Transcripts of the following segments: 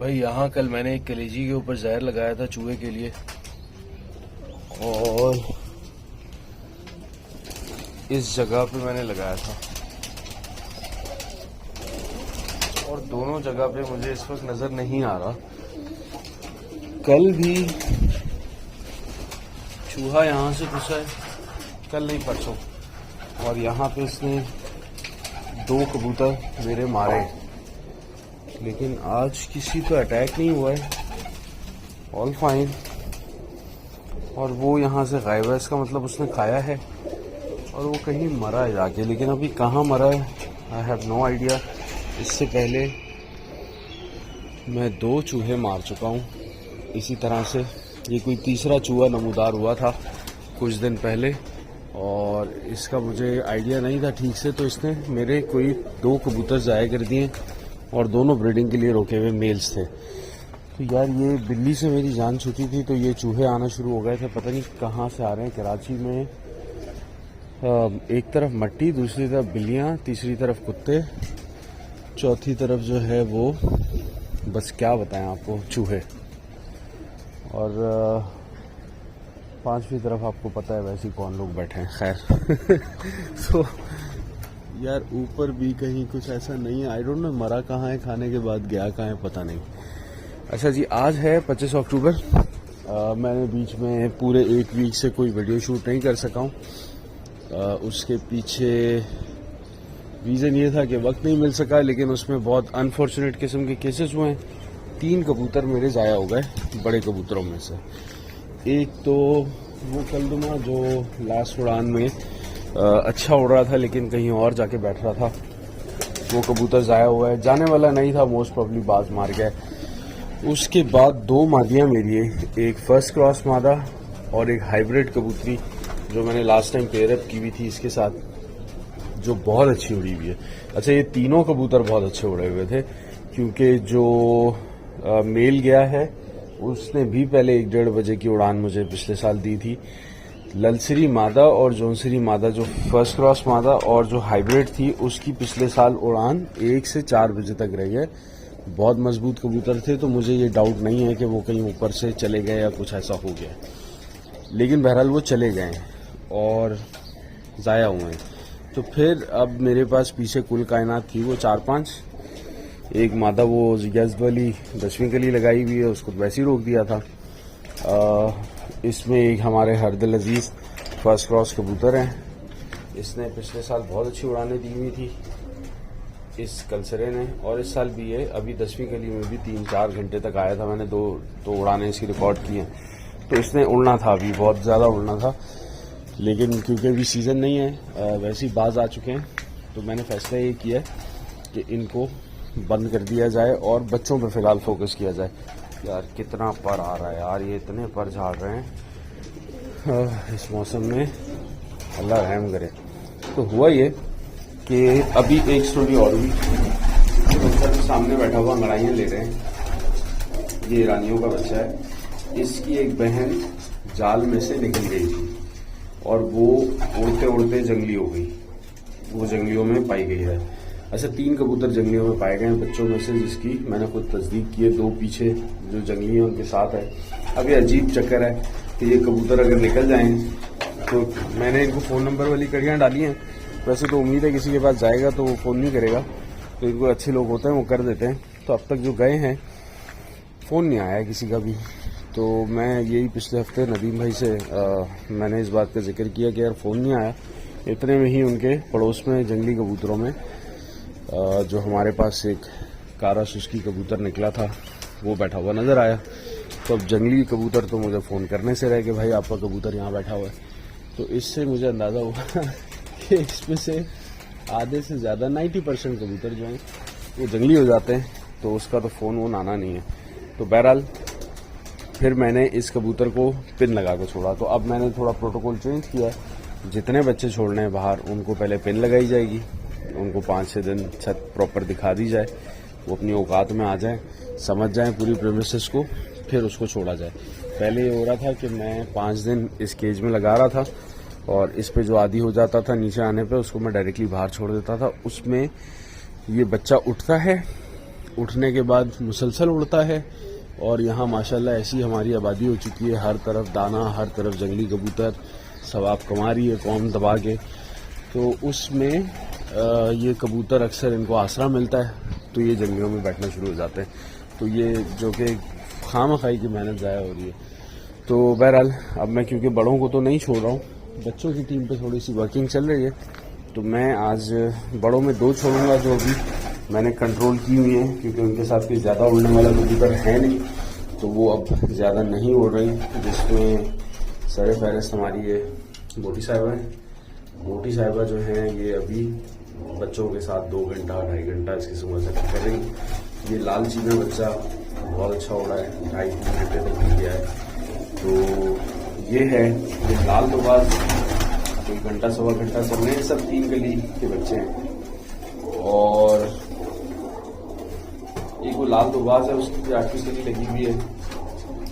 भाई यहाँ कल मैंने एक कलेजी के ऊपर जहर लगाया था चूहे के लिए, और इस जगह पे मैंने लगाया था, और दोनों जगह पे मुझे इस वक्त नजर नहीं आ रहा। कल भी चूहा यहाँ से घुसा है, कल नहीं परसों, और यहाँ पे इसने 2 कबूतर मेरे मारे, लेकिन आज किसी पे अटैक नहीं हुआ है, ऑल फाइन। और वो यहाँ से गायब है, इसका मतलब उसने खाया है और वो कहीं मरा है जाके, लेकिन अभी कहाँ मरा है आई हैव नो आइडिया। इससे पहले मैं 2 चूहे मार चुका हूँ इसी तरह से। ये कोई तीसरा चूहा नमूदार हुआ था कुछ दिन पहले, और इसका मुझे आइडिया नहीं था ठीक से, तो इसने मेरे कोई 2 कबूतर ज़ाया कर दिए, और दोनों ब्रीडिंग के लिए रोके हुए मेल्स थे। तो यार ये बिल्ली से मेरी जान छूटी थी, तो ये चूहे आना शुरू हो गए थे, पता नहीं कहाँ से आ रहे हैं। कराची में एक तरफ मट्टी, दूसरी तरफ बिल्लियाँ, तीसरी तरफ कुत्ते, चौथी तरफ जो है वो बस क्या बताएं आपको, चूहे, और 5वीं तरफ आपको पता है वैसे कौन लोग बैठे हैं। खैर तो यार ऊपर भी कहीं कुछ ऐसा नहीं है, आई डोंट नो मरा कहाँ है, खाने के बाद गया कहाँ है पता नहीं। अच्छा जी, आज है 25 अक्टूबर। मैंने बीच में पूरे 1 वीक से कोई वीडियो शूट नहीं कर सका हूँ। उसके पीछे रीज़न ये था कि वक्त नहीं मिल सका, लेकिन उसमें बहुत अनफॉर्चुनेट किस्म के केसेस हुए हैं। 3 कबूतर मेरे ज़ाया हो गए, बड़े कबूतरों में से। एक तो वो कलदुमा जो लास्ट उड़ान में अच्छा उड़ रहा था, लेकिन कहीं और जाके बैठ रहा था, वो कबूतर ज़ाया हुआ है, जाने वाला नहीं था, मोस्ट प्रॉब्ली बाज मार गया। उसके बाद 2 मादियाँ मेरी है, एक फर्स्ट क्रॉस मादा और एक हाइब्रिड कबूतरी जो मैंने लास्ट टाइम पेयर अप की हुई थी इसके साथ, जो बहुत अच्छी उड़ी हुई है। अच्छा, ये तीनों कबूतर बहुत अच्छे उड़े हुए थे, क्योंकि जो मेल गया है उसने भी पहले 1-1.5 बजे की उड़ान मुझे पिछले साल दी थी। ललसरी मादा और जोनसरी मादा, जो फर्स्ट क्रॉस मादा और जो हाइब्रिड थी, उसकी पिछले साल उड़ान 1 से 4 बजे तक रही है। बहुत मजबूत कबूतर थे, तो मुझे ये डाउट नहीं है कि वो कहीं ऊपर से चले गए या कुछ ऐसा हो गया, लेकिन बहरहाल वो चले गए हैं और ज़ाया हुए हैं। तो फिर अब मेरे पास पीछे कुल कायनात थी वो 4-5। एक मादा वो यज़्द वाली 10वीं कली लगाई हुई है, उसको वैसे ही रोक दिया था। इसमें एक हमारे हरदिल अजीज़ फर्स्ट क्रॉस कबूतर हैं, इसने पिछले साल बहुत अच्छी उड़ानें दी हुई थी इस कलसरे ने, और इस साल भी है। अभी 10वीं कली में भी 3-4 घंटे तक आया था, मैंने 2 उड़ानें इसकी रिकॉर्ड की हैं। तो इसने उड़ना था, अभी बहुत ज़्यादा उड़ना था, लेकिन क्योंकि अभी सीज़न नहीं है, वैसे ही बाज आ चुके हैं, तो मैंने फैसला ये किया कि इनको बंद कर दिया जाए और बच्चों पे फ़िलहाल फोकस किया जाए। यार कितना पर आ रहा है यार, ये इतने पर झाड़ रहे हैं इस मौसम में, अल्लाह रहम करे। तो हुआ ये कि अभी एक स्टोरी और हुई, बच्चा सामने बैठा हुआ अंगड़ाइयाँ ले रहे हैं, ये ईरानियों का बच्चा है। इसकी एक बहन जाल में से निकल गई थी और वो उड़ते उड़ते जंगली हो गई, वो जंगलियों में पाई गई है। अच्छा, 3 कबूतर जंगलियों में पाए गए हैं बच्चों में से, जिसकी मैंने खुद तस्दीक की है। 2 पीछे जो जंगली हैं उनके साथ है। अब ये अजीब चक्कर है कि ये कबूतर अगर निकल जाएं, तो मैंने इनको फ़ोन नंबर वाली कड़ियाँ डाली हैं। वैसे तो उम्मीद है किसी के पास जाएगा तो वो फ़ोन नहीं करेगा, तो इनको अच्छे लोग होते हैं वो कर देते हैं। तो अब तक जो गए हैं फ़ोन नहीं आया किसी का भी। तो मैं यही पिछले हफ्ते नदीम भाई से मैंने इस बात का जिक्र किया कि यार फ़ोन नहीं आया। इतने में ही उनके पड़ोस में जंगली कबूतरों में जो हमारे पास एक कारा सुस्की कबूतर निकला था, वो बैठा हुआ नज़र आया। तो अब जंगली कबूतर तो मुझे फ़ोन करने से रहे कि भाई आपका कबूतर यहाँ बैठा हुआ है। तो इससे मुझे अंदाज़ा हुआ कि इसमें से आधे से ज़्यादा 90% कबूतर जो हैं वो जंगली हो जाते हैं, तो उसका तो फ़ोन वो आना नहीं है। तो बहरहाल फिर मैंने इस कबूतर को पिन लगा के छोड़ा। तो अब मैंने थोड़ा प्रोटोकॉल चेंज किया है, जितने बच्चे छोड़ने हैं बाहर उनको पहले पिन लगाई जाएगी, उनको 5-6 दिन छत प्रॉपर दिखा दी जाए, वो अपनी औकात में आ जाए, समझ जाएं पूरी प्रेमिसेस को, फिर उसको छोड़ा जाए। पहले ये हो रहा था कि मैं 5 दिन इस केज में लगा रहा था, और इस पे जो आदी हो जाता था नीचे आने पे, उसको मैं डायरेक्टली बाहर छोड़ देता था। उसमें ये बच्चा उठता है, उठने के बाद मुसलसल उड़ता है। और यहाँ माशाल्लाह ऐसी हमारी आबादी हो चुकी है, हर तरफ दाना, हर तरफ जंगली कबूतर, सब आप कमा रही है कौम दबा के। तो उसमें ये कबूतर अक्सर इनको आसरा मिलता है तो ये जंगलों में बैठना शुरू हो जाते हैं। तो ये जो कि खामखाई की मेहनत ज़ाया हो रही है। तो बहरहाल अब मैं क्योंकि बड़ों को तो नहीं छोड़ रहा हूँ, बच्चों की टीम पे थोड़ी सी वर्किंग चल रही है, तो मैं आज बड़ों में 2 छोड़ूंगा जो अभी मैंने कंट्रोल की हुई हैं, क्योंकि उनके साथ कोई ज़्यादा उड़ने वाला कबूतर है नहीं, तो वो अब ज़्यादा नहीं उड़ रही। जिसमें सर फहरिस्त हमारी ये मोटी साहिबा है। मोटी साहिबा जो है ये अभी बच्चों के साथ 2 घंटा 2.5 घंटा इसकी सुबह से कर रही। ये लाल चीना बच्चा बहुत अच्छा उड़ा है, 2.5-3 घंटे तक भी गया है। तो ये है, ये लाल दोबाज 1 घंटा 1.25 घंटा सब में, सब 3 गली के बच्चे हैं। और एक वो लाल दोबाज है, उसकी 8वीं गली लगी हुई है,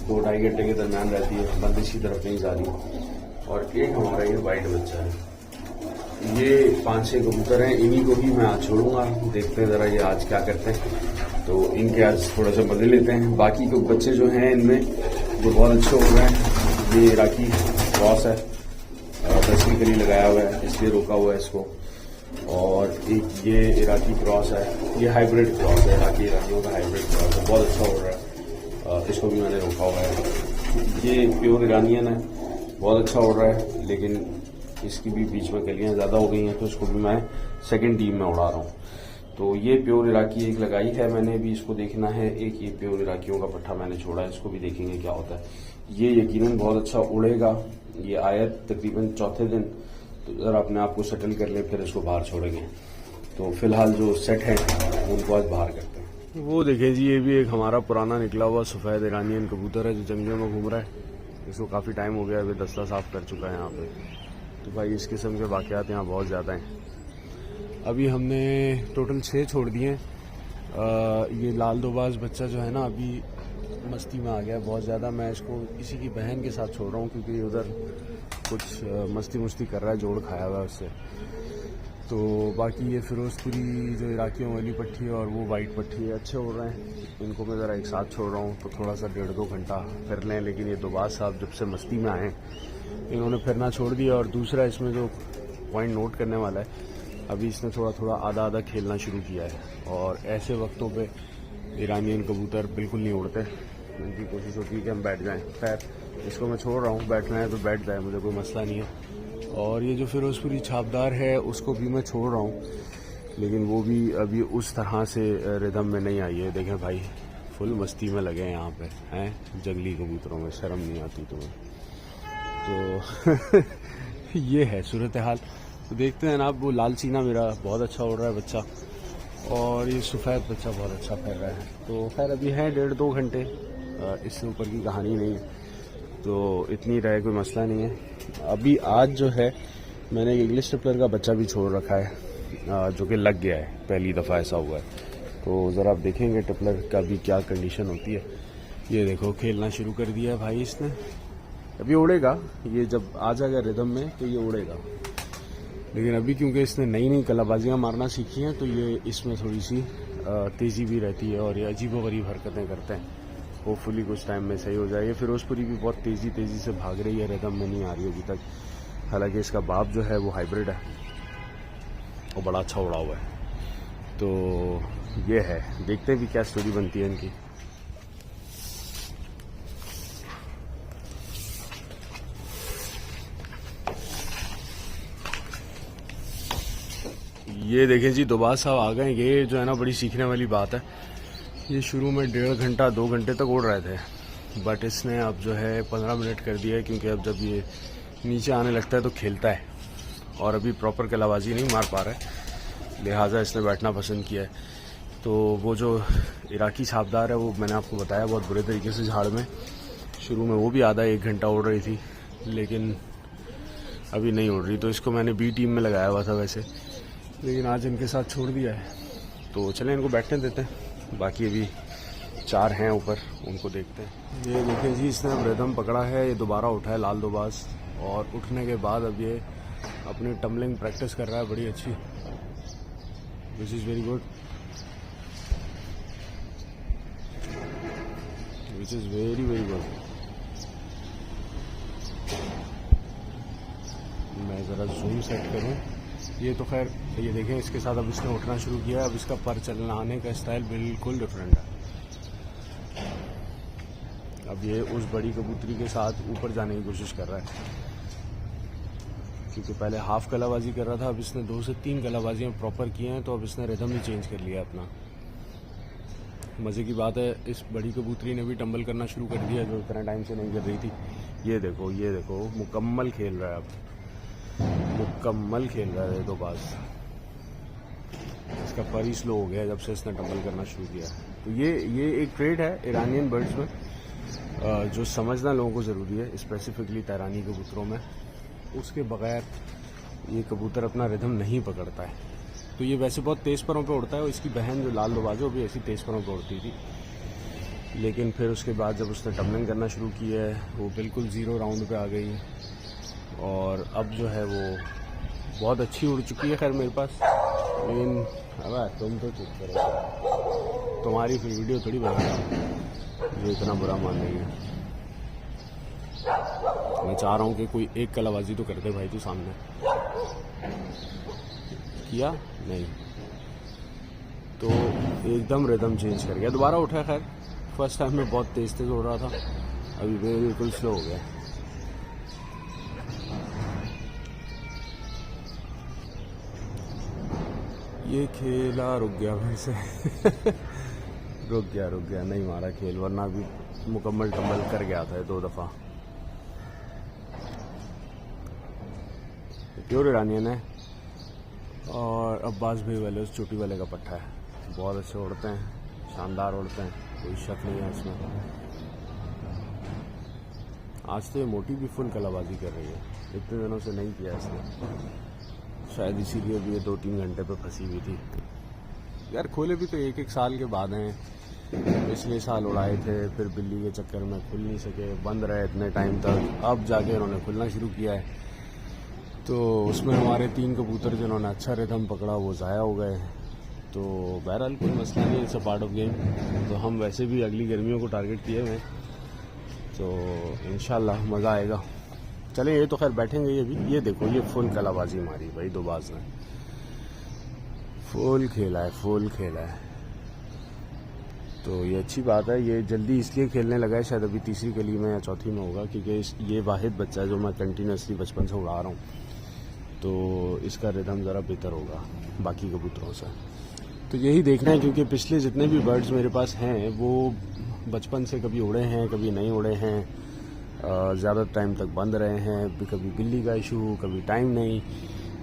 2-2.5 घंटे के दरमियान रहती है, बंदिश की तरफ नहीं जा रही। और एक हमारा ये वाइट बच्चा है। ये 5-6 कबूतर हैं, इन्हीं को ही मैं आज छोड़ूंगा। देखते हैं ज़रा ये आज क्या करते हैं, तो इनके आज थोड़ा सा बदल लेते हैं। बाकी के बच्चे जो हैं इनमें जो बहुत अच्छे हो रहे हैं, ये इराकी क्रॉस है, 10वीं गली लगाया हुआ है इसलिए रोका हुआ है इसको। और एक ये इराकी क्रॉस है, ये हाइब्रिड क्रॉस है, इराकियों का हाइब्रिड क्रॉस है, बहुत अच्छा हो रहा है, इसको भी मैंने रोका हुआ है। ये प्योर इरानियन है, बहुत अच्छा उड़ रहा है, लेकिन इसकी भी बीच में कलियां ज़्यादा हो गई हैं, तो इसको भी मैं सेकंड टीम में उड़ा रहा हूँ। तो ये प्योर इराकी एक लगाई है मैंने, भी इसको देखना है। एक ये प्योर इराकियों का पट्ठा मैंने छोड़ा है, इसको भी देखेंगे क्या होता है। ये यकीनन बहुत अच्छा उड़ेगा। ये आया तकरीबन 4थे दिन, तो ज़रा अपने आप को सेटल कर ले, फिर इसको बाहर छोड़ेंगे। तो फिलहाल जो सेट है उनको आज बाहर करते हैं। वो देखें जी, ये भी एक हमारा पुराना निकला हुआ सफ़ेद ईरानियन कबूतर है जो जंगलों में घूम रहा है। इसको काफ़ी टाइम हो गया, अभी दस्ता साफ कर चुका है यहाँ पे। तो भाई इस किस्म के वाक़यात यहाँ बहुत ज़्यादा हैं। अभी हमने टोटल 6 छोड़ दिए हैं। ये लाल दोबाज बच्चा जो है ना अभी मस्ती में आ गया है बहुत ज़्यादा। मैं इसको किसी की बहन के साथ छोड़ रहा हूँ क्योंकि ये उधर कुछ मस्ती कर रहा है, जोड़ खाया हुआ है उससे। तो बाकी ये फिरोजपुरी जो इराकियों वाली पट्टी है और वो वाइट पट्टी है, अच्छे उड़ रहे हैं। इनको मैं ज़रा एक साथ छोड़ रहा हूँ तो थोड़ा सा 1.5-2 घंटा फिर लें। लेकिन ये दोबाज साहब जब से मस्ती में आए इन्होंने फिरना छोड़ दिया। और दूसरा इसमें जो पॉइंट नोट करने वाला है, अभी इसने थोड़ा आधा खेलना शुरू किया है। और ऐसे वक्तों पे ईरानियन कबूतर बिल्कुल नहीं उड़ते, उनकी कोशिश होती है कि हम बैठ जाएं। खैर इसको मैं छोड़ रहा हूँ, बैठना है तो बैठ जाए, मुझे कोई मसला नहीं है। और ये जो फिरोजपुरी छापदार है उसको भी मैं छोड़ रहा हूँ, लेकिन वो भी अभी उस तरह से रिदम में नहीं आई है। देखें भाई फुल मस्ती में लगे हैं यहाँ पे, हैं जंगली कबूतरों में, शर्म नहीं आती तुम्हें। तो ये है सूरत हाल। तो देखते हैं ना, अब वो लाल चीना मेरा बहुत अच्छा उड़ रहा है बच्चा, और ये सफ़ेद बच्चा बहुत अच्छा कर रहा है। तो खैर अभी है 1.5-2 घंटे, इससे ऊपर की कहानी नहीं है, तो इतनी रहे कोई मसला नहीं है। अभी आज जो है मैंने एक इंग्लिश टिपलर का बच्चा भी छोड़ रखा है जो कि लग गया है, पहली दफ़ा ऐसा हुआ है। तो ज़रा आप देखेंगे टिपलर का भी क्या कंडीशन होती है। ये देखो खेलना शुरू कर दिया है भाई इसने, अभी उड़ेगा। ये जब आ जाएगा रिदम में तो ये उड़ेगा, लेकिन अभी क्योंकि इसने नई कलाबाजियाँ मारना सीखी हैं तो ये इसमें थोड़ी सी तेज़ी भी रहती है और ये अजीबोगरीब हरकतें करते हैं। होपफुली कुछ टाइम में सही हो जाए। ये फिरोजपुरी भी बहुत तेज़ी से भाग रही है, रिदम में नहीं आ रही अभी तक। हालांकि इसका बाप जो है वो हाइब्रिड है और बड़ा अच्छा उड़ा हुआ है। तो ये है, देखते हैं भी क्या स्टोरी बनती है इनकी। ये देखें जी दोबारा साहब आ गए। ये जो है ना बड़ी सीखने वाली बात है। ये शुरू में 1.5 घंटा 2 घंटे तक उड़ रहे थे, बट इसने अब जो है 15 मिनट कर दिया है, क्योंकि अब जब ये नीचे आने लगता है तो खेलता है और अभी प्रॉपर कलाबाजी नहीं मार पा रहा है, लिहाजा इसने बैठना पसंद किया है। तो वो जो इराकी छापदार है वो मैंने आपको बताया बहुत बुरे तरीके से झाड़ में, शुरू में वो भी आधा 1 घंटा उड़ रही थी, लेकिन अभी नहीं उड़ रही। तो इसको मैंने बी टीम में लगाया हुआ था वैसे, लेकिन आज इनके साथ छोड़ दिया है। तो चलें इनको बैठने देते हैं, बाकी अभी 4 हैं ऊपर, उनको देखते हैं। ये देखिए जी इसने अब रिदम पकड़ा है, ये दोबारा उठा है लाल दोबाज, और उठने के बाद अब ये अपनी टम्बलिंग प्रैक्टिस कर रहा है बड़ी अच्छी, which is very good. Which is very very good. मैं ज़रा जूम सेट करूं। ये तो खैर ये देखें, इसके साथ अब इसने उठना शुरू किया। अब इसका पर चलने का स्टाइल बिल्कुल डिफरेंट है। अब ये उस बड़ी कबूतरी के साथ ऊपर जाने की कोशिश कर रहा है, क्योंकि पहले हाफ कलाबाजी कर रहा था। अब इसने 2 से 3 कलाबाजियाँ प्रॉपर किए हैं, तो अब इसने रिदम ही चेंज कर लिया अपना। मज़े की बात है, इस बड़ी कबूतरी ने भी टंबल करना शुरू कर दिया, जो इतना टाइम से नहीं कर रही थी। ये देखो मुकम्मल खेल रहा है, अब मुकम्मल खेल रहा है। तो बस इसका पर ही स्लो हो गया जब से इसने टंबल करना शुरू किया। तो ये एक ट्रेड है ईरानियन बर्ड्स में, जो समझना लोगों को ज़रूरी है, स्पेसिफिकली तैरानी कबूतरों में। उसके बगैर ये कबूतर अपना रिदम नहीं पकड़ता है। तो ये वैसे बहुत तेज़ परों पे उड़ता है, और इसकी बहन जो लाल दोबाज है वो भी ऐसी तेज़ परों पे उड़ती थी। लेकिन फिर उसके बाद जब उसने टम्बलिंग करना शुरू की है, वो बिल्कुल 0 राउंड पे आ गई, और अब जो है वो बहुत अच्छी उड़ चुकी है। खैर मेरे पास लेकिन अब तुम तो चुप करो, तुम्हारी फिर वीडियो थोड़ी बना रहा हूँ जो इतना बुरा मान रही है। मैं चाह रहा हूँ कि कोई एक कलाबाजी तो कर दे भाई, तू सामने किया नहीं तो एकदम रिदम चेंज कर गया, दोबारा उठा। खैर फर्स्ट टाइम में बहुत तेज उड़ रहा था, अभी बिल्कुल स्लो हो गया। ये खेला रुक गया फिर से रुक गया, नहीं मारा खेल, वरना अभी मुकम्मल टंबल कर गया था 2 दफ़ा। प्योर ईरानियन है, और अब्बास भाई वाले उस चोटी वाले का पट्टा है। बहुत अच्छे उड़ते हैं, शानदार उड़ते हैं, कोई शक नहीं है इसमें। आज तो ये मोटी भी फुल कलाबाजी कर रही है, इतने दिनों से नहीं किया इसने, शायद इसीलिए भी ये 2-3 घंटे पे फंसी हुई थी। यार खोले भी तो 1-1 साल के बाद हैं। पिछले साल उड़ाए थे, फिर बिल्ली के चक्कर में खुल नहीं सके, बंद रहे इतने टाइम तक, अब जाके इन्होंने खुलना शुरू किया है। तो उसमें हमारे 3 कबूतर जिन्होंने अच्छा रिदम पकड़ा वो ज़ाया हो गए। तो बहरहाल कोई मसला नहीं, it's a part of game. तो हम वैसे भी अगली गर्मियों को टारगेट किए हुए हैं, तो इंशाल्लाह मज़ा आएगा। चले ये तो खैर बैठेंगे। ये भी ये देखो, ये फुल कलाबाजी मारी भाई दोबाज ने, फुल खेला है। तो ये अच्छी बात है। ये जल्दी इसलिए खेलने लगा है, शायद अभी 3री कली में या 4थी में होगा, क्योंकि ये वाहिद बच्चा है जो मैं कंटिन्यूसली बचपन से उड़ा रहा हूँ, तो इसका रिदम ज़रा बेहतर होगा बाकी कबूतरों से। तो यही देखना है, क्योंकि पिछले जितने भी बर्ड्स मेरे पास हैं वो बचपन से कभी उड़े हैं, कभी नहीं उड़े हैं, ज़्यादा टाइम तक बंद रहे हैं, कभी बिल्ली का इशू, कभी टाइम नहीं।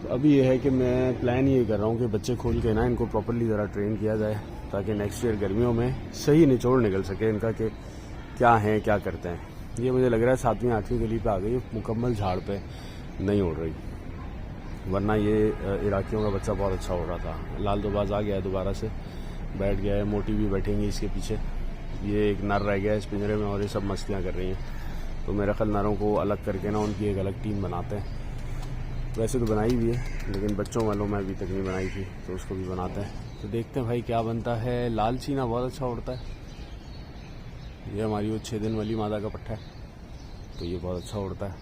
तो अभी ये है कि मैं प्लान ये कर रहा हूँ कि बच्चे खोल के ना इनको प्रॉपर्ली ज़रा ट्रेन किया जाए, ताकि नेक्स्ट ईयर गर्मियों में सही निचोड़ निकल सके इनका कि क्या है, क्या करते हैं। ये मुझे लग रहा है 7वीं-8वीं गली पे आ गई, मुकम्मल झाड़ पे नहीं उड़ रही, वरना ये इराकियों का बच्चा बहुत अच्छा उड़ रहा था। लाल दोबाज आ गया है, दोबारा से बैठ गया है, मोटी भी बैठेंगी इसके पीछे। ये एक नर रह गया है इस पिंजरे में, और ये सब मस्तियाँ कर रही हैं। तो मेरा ख्याल नरों को अलग करके ना उनकी एक अलग टीम बनाते हैं। वैसे तो बनाई हुई है, लेकिन बच्चों वालों में अभी तक नहीं बनाई थी, तो उसको भी बनाते हैं। तो देखते हैं भाई क्या बनता है। लाल चीना बहुत अच्छा उड़ता है, ये हमारी वो 6 दिन वाली मादा का पट्टा है, तो ये बहुत अच्छा उड़ता है।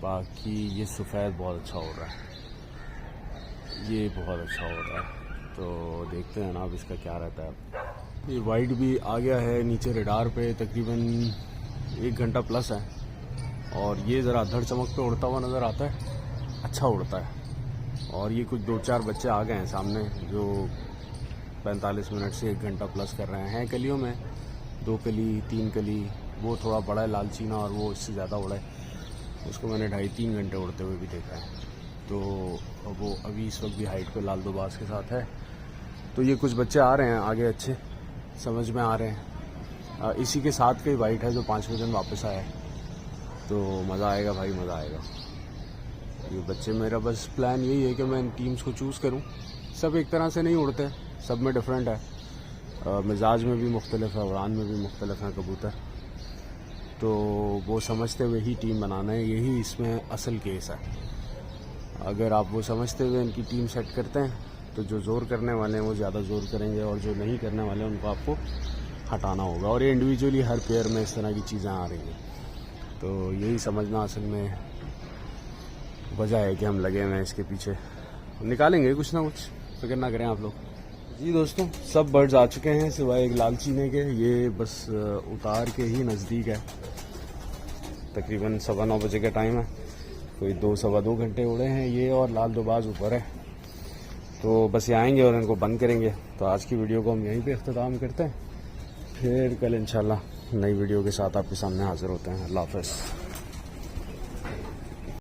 बाकी ये सफ़ेद बहुत अच्छा उड़ रहा है, ये बहुत अच्छा उड़ रहा है। तो देखते हैं ना अब इसका क्या रहता है। ये वाइट भी आ गया है नीचे रेडार पे, तकरीबन 1 घंटा प्लस है, और ये ज़रा धड़ चमक पे उड़ता हुआ नज़र आता है, अच्छा उड़ता है। और ये कुछ 2-4 बच्चे आ गए हैं सामने, जो 45 मिनट से 1 घंटा प्लस कर रहे हैं कलियों में, 2 कली 3 कली। वो थोड़ा बड़ा है लाल चीना, और वो इससे ज़्यादा उड़ा है, उसको मैंने 2.5-3 घंटे उड़ते हुए भी देखा है। तो वो अभी इस वक्त भी हाइट पे लाल दोबाज के साथ है। तो ये कुछ बच्चे आ रहे हैं आगे, अच्छे समझ में आ रहे हैं। इसी के साथ कई वाइट है जो 5वें दिन वापस आया है, तो मज़ा आएगा भाई, मज़ा आएगा। ये बच्चे, मेरा बस प्लान यही है कि मैं इन टीम्स को चूज़ करूं। सब एक तरह से नहीं उड़ते, सब में डिफरेंट है, मिजाज में भी मुख्तलिफ है, उड़ान में भी मुख्तलिफ है कबूतर। तो वो समझते हुए ही टीम बनाना है, यही इसमें असल केस है। अगर आप वो समझते हुए इनकी टीम सेट करते हैं, तो जो ज़ोर करने वाले हैं वो ज़्यादा ज़ोर करेंगे, और जो नहीं करने वाले हैं उनको आपको हटाना होगा। और ये इंडिविजुअली हर पेयर में इस तरह की चीज़ें आ रही हैं, तो यही समझना असल में वजह है कि हम लगे हुए हैं इसके पीछे। निकालेंगे कुछ ना कुछ, फिक्र ना करें आप लोग। जी दोस्तों, सब बर्ड्स आ चुके हैं सिवाय एक लाल चीने के। ये बस उतार के ही नज़दीक है, तकरीबन 9:15 बजे का टाइम है। कोई 2-2.25 घंटे उड़े हैं ये, और लाल दोबाज ऊपर है। तो बस ये आएंगे और इनको बंद करेंगे। तो आज की वीडियो को हम यहीं पे इख्तिताम करते हैं, फिर कल इंशाल्लाह नई वीडियो के साथ आपके सामने हाजिर होते हैं। अल्लाह हाफ़िज़।